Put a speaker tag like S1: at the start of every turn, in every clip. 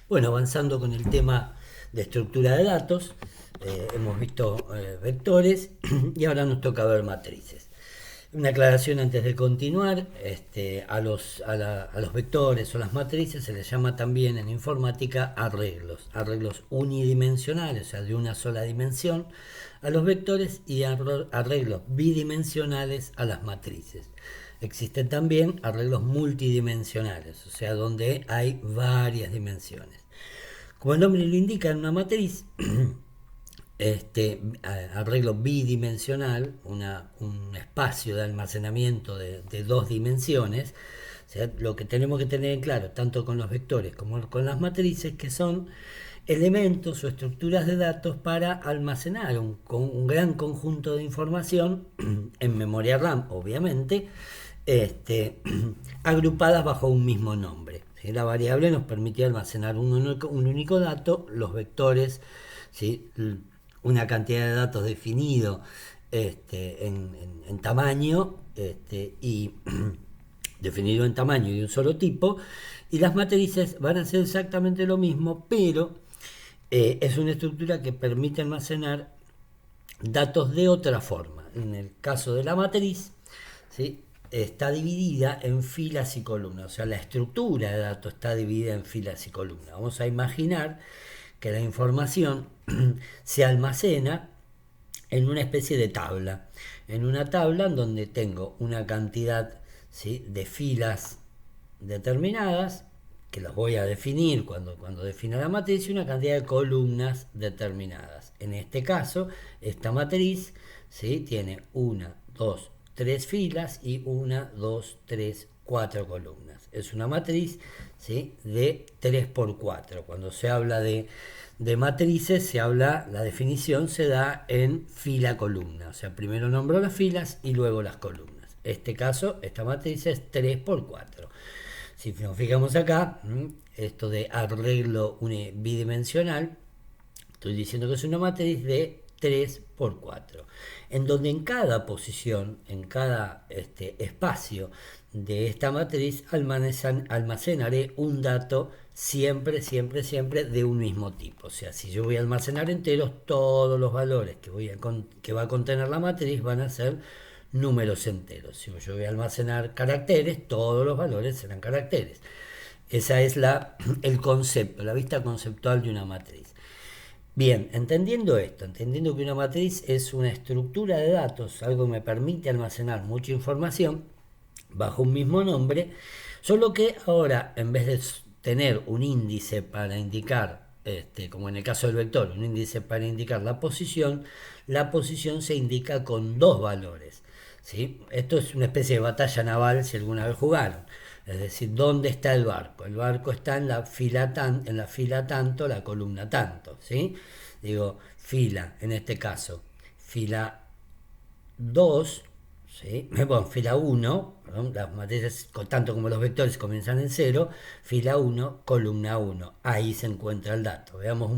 S1: Bueno, avanzando con el tema de estructura de datos, hemos visto vectores y ahora nos toca ver matrices. Una aclaración antes de continuar, a los vectores o las matrices se les llama también en informática arreglos unidimensionales, o sea, de una sola dimensión, a los vectores y arreglos bidimensionales a las matrices. Existen también arreglos multidimensionales, o sea, donde hay varias dimensiones. Como el nombre lo indica, en una matriz, arreglo bidimensional, un espacio de almacenamiento de dos dimensiones, o sea, lo que tenemos que tener en claro, tanto con los vectores como con las matrices, que son elementos o estructuras de datos para almacenar un gran conjunto de información en memoria RAM, obviamente, este, agrupadas bajo un mismo nombre. ¿Sí? La variable nos permite almacenar un único dato, los vectores, ¿sí? Una cantidad de datos definido en tamaño y definido en tamaño y de un solo tipo, y las matrices van a ser exactamente lo mismo, pero es una estructura que permite almacenar datos de otra forma. En el caso de la matriz, ¿sí? Está dividida en filas y columnas, o sea, la estructura de datos está dividida en filas y columnas. Vamos a imaginar que la información se almacena en una especie de tabla, en una tabla en donde tengo una cantidad, ¿sí?, de filas determinadas, que las voy a definir cuando defina la matriz, y una cantidad de columnas determinadas. En este caso, esta matriz, ¿sí?, tiene una, dos, tres filas y una, dos, tres, cuatro columnas. Es una matriz, ¿sí?, de 3 por 4. Cuando se habla de matrices, la definición se da en fila-columna. O sea, primero nombro las filas y luego las columnas. En este caso, esta matriz es 3 por 4. Si nos fijamos acá, esto de arreglo bidimensional, estoy diciendo que es una matriz de 3 por 4, en donde en cada posición, en cada espacio de esta matriz, almacenaré un dato siempre, siempre, siempre de un mismo tipo. O sea, si yo voy a almacenar enteros, todos los valores que va a contener la matriz van a ser números enteros. Si yo voy a almacenar caracteres, todos los valores serán caracteres. Esa es el concepto, la vista conceptual de una matriz. Bien, entendiendo esto, entendiendo que una matriz es una estructura de datos, algo que me permite almacenar mucha información bajo un mismo nombre, solo que ahora, en vez de tener un índice para indicar, como en el caso del vector, un índice para indicar la posición se indica con dos valores. ¿Sí? Esto es una especie de batalla naval si alguna vez jugaron. Es decir, ¿dónde está el barco? El barco está en la fila tanto, la columna tanto. ¿Sí? Digo, fila, en este caso, fila 2, ¿sí? Bueno, fila 1, perdón, las matrices, tanto como los vectores, comienzan en 0, fila 1, columna 1. Ahí se encuentra el dato. Veamos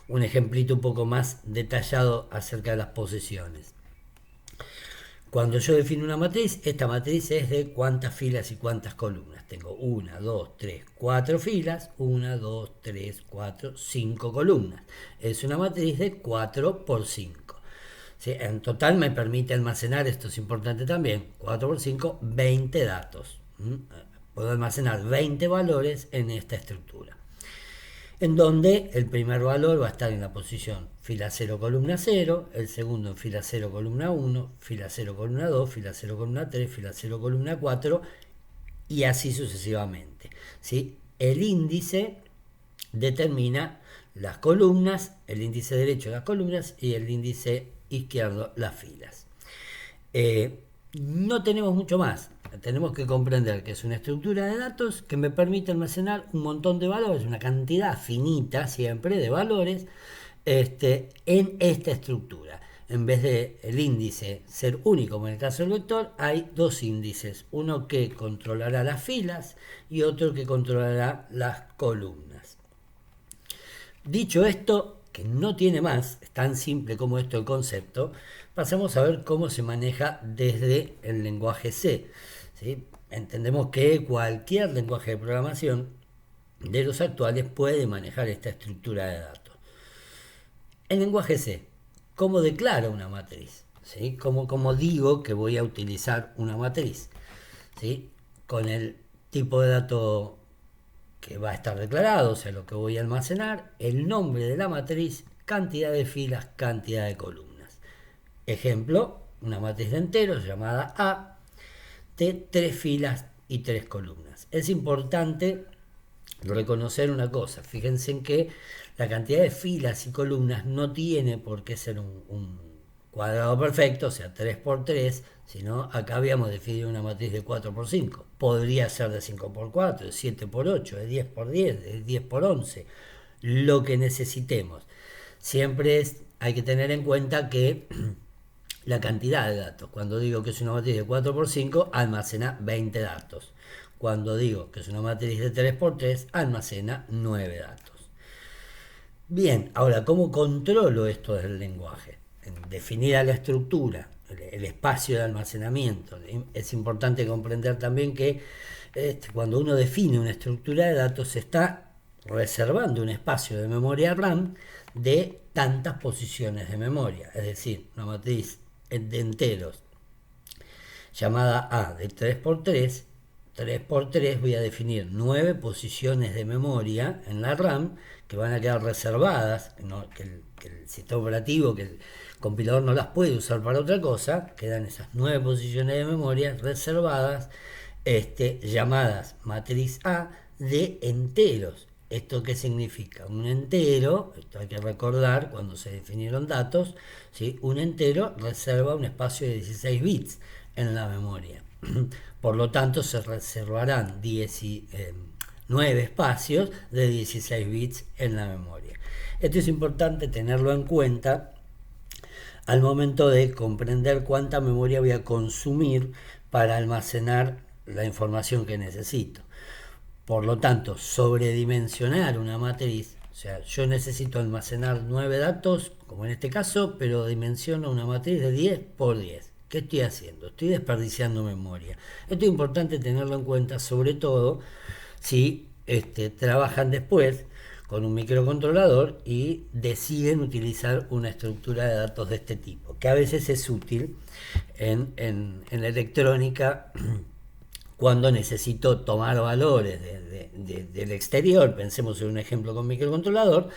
S1: un ejemplito un poco más detallado acerca de las posiciones. Cuando yo defino una matriz, esta matriz es de cuántas filas y cuántas columnas. Tengo 1, 2, 3, 4 filas, 1, 2, 3, 4, 5 columnas. Es una matriz de 4 por 5. ¿Sí? En total me permite almacenar, esto es importante también, 4 por 5, 20 datos. Puedo almacenar 20 valores en esta estructura, en donde el primer valor va a estar en la posición fila 0, columna 0, el segundo en fila 0, columna 1, fila 0, columna 2, fila 0, columna 3, fila 0, columna 4, y así sucesivamente. ¿Sí? El índice determina las columnas, el índice derecho las columnas y el índice izquierdo las filas. No tenemos mucho más. Tenemos que comprender que es una estructura de datos que me permite almacenar un montón de valores, una cantidad finita siempre de valores en esta estructura. En vez de el índice ser único, como en el caso del vector, hay dos índices, uno que controlará las filas y otro que controlará las columnas. Dicho esto, que no tiene más, es tan simple como esto el concepto, pasamos a ver cómo se maneja desde el lenguaje C. ¿Sí? Entendemos que cualquier lenguaje de programación de los actuales puede manejar esta estructura de datos. En lenguaje C, ¿cómo declaro una matriz? ¿Sí? ¿Cómo digo que voy a utilizar una matriz? ¿Sí? Con el tipo de dato que va a estar declarado, o sea, lo que voy a almacenar, el nombre de la matriz, cantidad de filas, cantidad de columnas. Ejemplo, una matriz de enteros llamada A, de 3 filas y 3 columnas. Es importante reconocer una cosa, fíjense en que la cantidad de filas y columnas no tiene por qué ser un cuadrado perfecto, o sea 3 por 3, sino acá habíamos definido una matriz de 4 por 5, podría ser de 5 por 4, de 7 por 8, de 10 por 10, de 10 por 11, lo que necesitemos. Siempre hay que tener en cuenta que la cantidad de datos, cuando digo que es una matriz de 4 por 5, almacena 20 datos. Cuando digo que es una matriz de 3 por 3, almacena 9 datos. Bien, ahora, ¿cómo controlo esto del lenguaje? Definir la estructura, el espacio de almacenamiento. Es importante comprender también que cuando uno define una estructura de datos, se está reservando un espacio de memoria RAM de tantas posiciones de memoria. Es decir, una matriz de enteros llamada A de 3 por 3, 3 por 3 voy a definir 9 posiciones de memoria en la RAM que van a quedar reservadas, que el sistema operativo, que el compilador no las puede usar para otra cosa, quedan esas 9 posiciones de memoria reservadas, llamadas matriz A de enteros. ¿Esto qué significa? Un entero, esto hay que recordar cuando se definieron datos, ¿sí? Un entero reserva un espacio de 16 bits en la memoria. Por lo tanto, se reservarán 9 espacios de 16 bits en la memoria. Esto es importante tenerlo en cuenta al momento de comprender cuánta memoria voy a consumir para almacenar la información que necesito. Por lo tanto, sobredimensionar una matriz, o sea, yo necesito almacenar 9 datos, como en este caso, pero dimensiono una matriz de 10 por 10. ¿Qué estoy haciendo? Estoy desperdiciando memoria. Esto es importante tenerlo en cuenta, sobre todo si trabajan después con un microcontrolador y deciden utilizar una estructura de datos de este tipo, que a veces es útil en la electrónica cuando necesito tomar valores del exterior. Pensemos en un ejemplo con microcontrolador,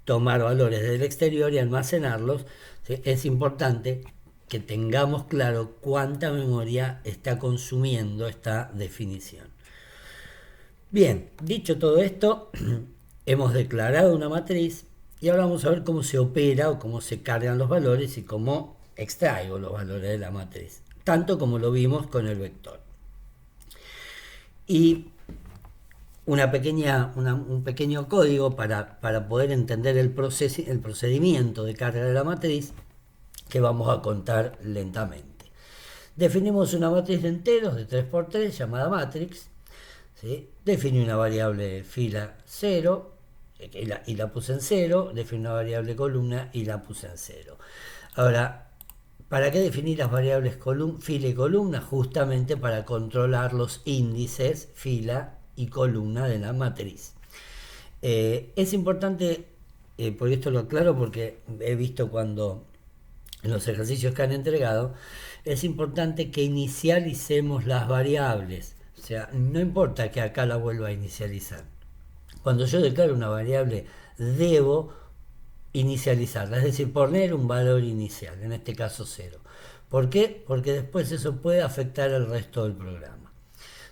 S1: tomar valores del exterior y almacenarlos. ¿Sí? Es importante que tengamos claro cuánta memoria está consumiendo esta definición. Bien, dicho todo esto, hemos declarado una matriz y ahora vamos a ver cómo se opera o cómo se cargan los valores y cómo extraigo los valores de la matriz, tanto como lo vimos con el vector. Y un pequeño código para poder entender el procedimiento de carga de la matriz que vamos a contar lentamente. Definimos una matriz de enteros de 3 por 3 llamada matrix. ¿Sí? Definí una variable fila 0 y la puse en 0. Definí una variable columna y la puse en 0. Ahora, ¿para qué definir las variables fila y columna? Justamente para controlar los índices fila y columna de la matriz. Es importante, por esto lo aclaro porque he visto cuando en los ejercicios que han entregado, es importante que inicialicemos las variables. O sea, no importa que acá la vuelva a inicializar. Cuando yo declaro una variable, debo inicializarla, es decir, poner un valor inicial, en este caso 0. ¿Por qué? Porque después eso puede afectar el resto del programa.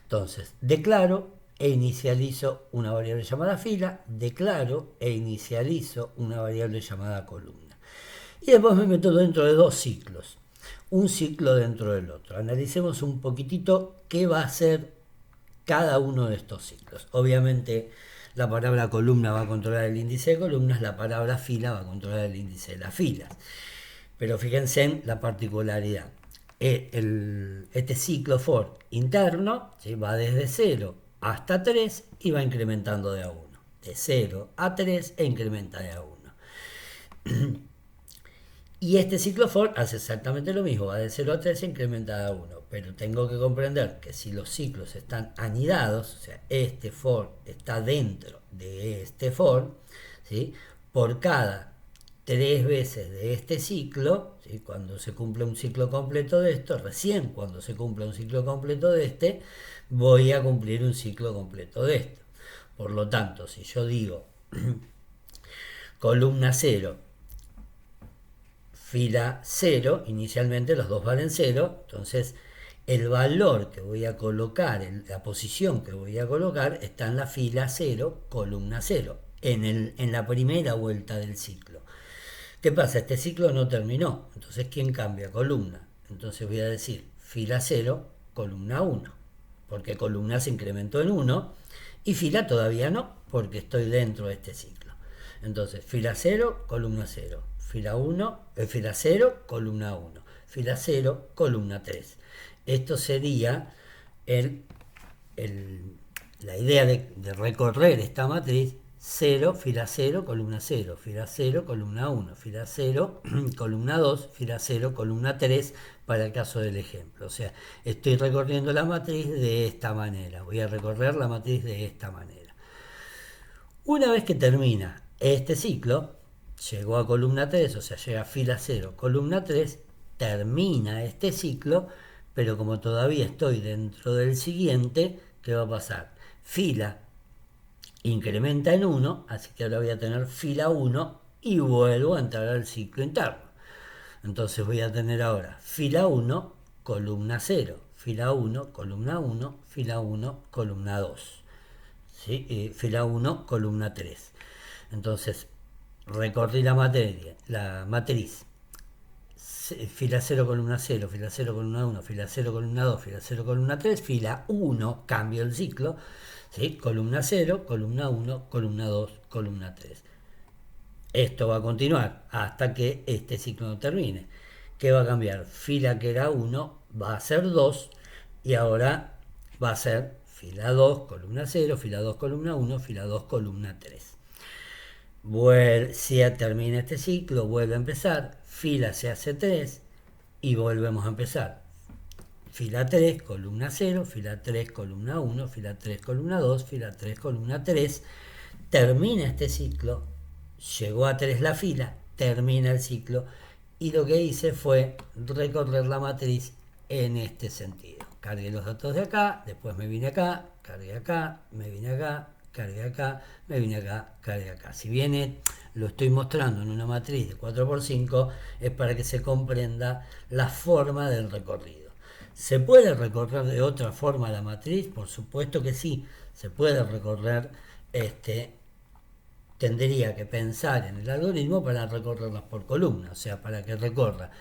S1: Entonces, declaro e inicializo una variable llamada fila, declaro e inicializo una variable llamada columna. Y después me meto dentro de dos ciclos, un ciclo dentro del otro. Analicemos un poquitito qué va a hacer cada uno de estos ciclos. Obviamente la palabra columna va a controlar el índice de columnas, la palabra fila va a controlar el índice de las filas. Pero fíjense en la particularidad. Este ciclo for interno, ¿sí? Va desde 0 hasta 3 y va incrementando de a 1. De 0 a 3 e incrementa de a 1. Y este ciclo for hace exactamente lo mismo, va de 0 a 3 incrementa a 1. Pero tengo que comprender que si los ciclos están anidados, o sea, este for está dentro de este for, ¿sí? Por cada 3 veces de este ciclo, ¿sí? Cuando se cumple un ciclo completo de esto, recién cuando se cumple un ciclo completo de este, voy a cumplir un ciclo completo de esto. Por lo tanto, si yo digo columna 0, fila 0, inicialmente los dos valen 0, entonces el valor que voy a colocar, la posición que voy a colocar está en la fila 0, columna 0, en la primera vuelta del ciclo. ¿Qué pasa? Este ciclo no terminó, entonces ¿quién cambia? Columna. Entonces voy a decir fila 0, columna 1, porque columna se incrementó en 1 y fila todavía no, porque estoy dentro de este ciclo. Entonces fila 0, columna 0, fila 1, fila 0, columna 1, fila 0, columna 3. Esto sería la idea de recorrer esta matriz: 0, fila 0, columna 0, fila 0, columna 1, fila 0, columna 2, fila 0, columna 3, para el caso del ejemplo. O sea, estoy recorriendo la matriz de esta manera, voy a recorrer la matriz de esta manera. Una vez que termina este ciclo, llegó a columna 3, o sea, llega a fila 0, columna 3, termina este ciclo, pero como todavía estoy dentro del siguiente, ¿qué va a pasar? Fila incrementa en 1, así que ahora voy a tener fila 1 y vuelvo a entrar al ciclo interno. Entonces voy a tener ahora fila 1, columna 0, fila 1, columna 1, fila 1, columna 2, ¿sí? Fila 1, columna 3. Entonces recorrí la matriz. Fila 0, columna 0, fila 0, columna 1, fila 0, columna 2, fila 0, columna 3, fila 1, cambio el ciclo, ¿sí? Columna 0, columna 1, columna 2, columna 3. Esto va a continuar hasta que este ciclo no termine. ¿Qué va a cambiar? Fila que era 1 va a ser 2 y ahora va a ser fila 2, columna 0, fila 2, columna 1, fila 2, columna 3. Si termina este ciclo, vuelve a empezar, fila se hace 3 y volvemos a empezar. Fila 3, columna 0, fila 3, columna 1, fila 3, columna 2, fila 3, columna 3. Termina este ciclo, llegó a 3 la fila, termina el ciclo y lo que hice fue recorrer la matriz en este sentido. Cargué los datos de acá, después me vine acá, cargué acá, me vine acá, cargué acá, me vine acá, cargué acá. Si bien lo estoy mostrando en una matriz de 4×5, es para que se comprenda la forma del recorrido. ¿Se puede recorrer de otra forma la matriz? Por supuesto que sí, se puede recorrer. Tendría que pensar en el algoritmo para recorrerlas por columna, o sea, para que recorra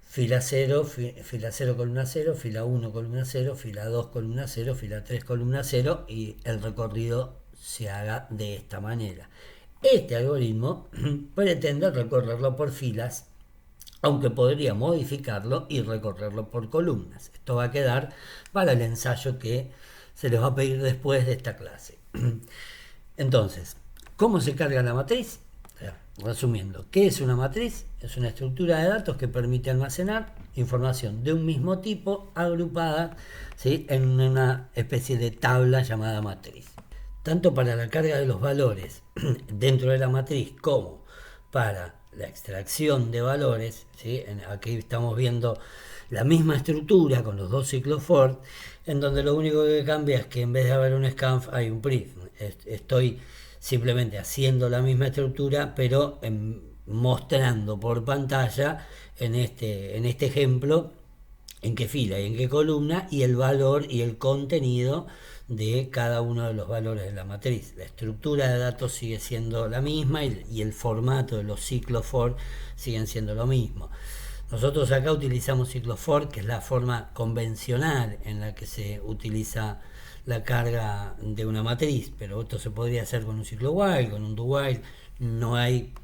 S1: fila 0, fila 0, columna 0, fila 1, columna 0, fila 2, columna 0, fila 3, columna 0, y el recorrido se haga de esta manera. Este algoritmo pretende recorrerlo por filas, aunque podría modificarlo y recorrerlo por columnas. Esto va a quedar para el ensayo que se les va a pedir después de esta clase. Entonces, ¿cómo se carga la matriz? Resumiendo, ¿qué es una matriz? Es una estructura de datos que permite almacenar información de un mismo tipo agrupada, ¿sí?, en una especie de tabla llamada matriz. Tanto para la carga de los valores dentro de la matriz como para la extracción de valores, ¿sí? Aquí estamos viendo la misma estructura con los dos ciclos for, en donde lo único que cambia es que en vez de haber un scanf hay un prif. Estoy simplemente haciendo la misma estructura, pero mostrando por pantalla en este ejemplo en qué fila y en qué columna, y el valor y el contenido de cada uno de los valores de la matriz. La estructura de datos sigue siendo la misma y el formato de los ciclos for siguen siendo lo mismo. Nosotros acá utilizamos ciclos for, que es la forma convencional en la que se utiliza la carga de una matriz, pero esto se podría hacer con un ciclo while, con un do while. No hay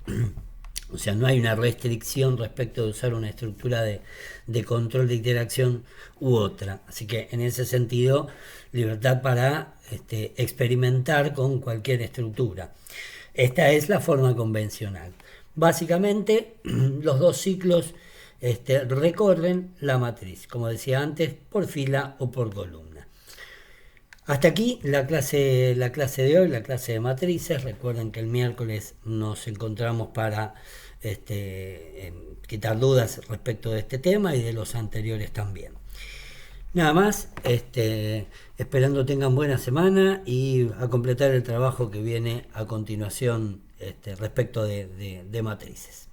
S1: o sea, no hay una restricción respecto de usar una estructura de control de interacción u otra. Así que en ese sentido, libertad para experimentar con cualquier estructura. Esta es la forma convencional. Básicamente, los dos ciclos recorren la matriz, como decía antes, por fila o por columna. Hasta aquí la clase de hoy, la clase de matrices. Recuerden que el miércoles nos encontramos para quitar dudas respecto de este tema y de los anteriores también. Nada más, esperando tengan buena semana y a completar el trabajo que viene a continuación respecto de matrices.